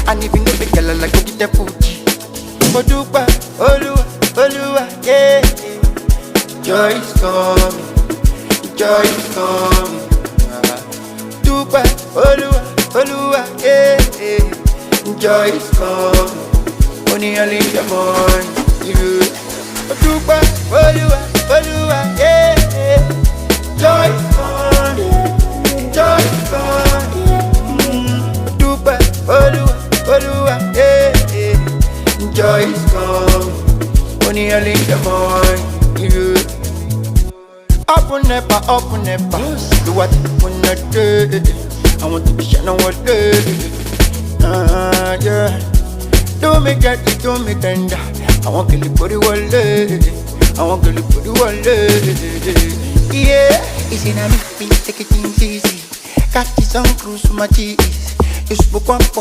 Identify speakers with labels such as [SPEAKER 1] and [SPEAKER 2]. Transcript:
[SPEAKER 1] And if you know the girl, I like to get the food. Odupa, Olua, Olua, yeah. Joy is coming, joy is coming. Dupa, Olua, Olua, yeah. Joy is coming. Only early in the morning, yeah. Dupa, Olua, Olua, yeah. Joy is coming, joy is coming. Dupa, Olua, Olua, yeah. Joy is coming. Only early in the morning, yeah. Up on never, do what you wanna do. I want to be shining all day. Yeah. Do me get it, do me tender. I want to live for the world. I want to live for the world. Yeah. It's in a me, take it easy. Catch this on cruise, my cheese. You spoke one for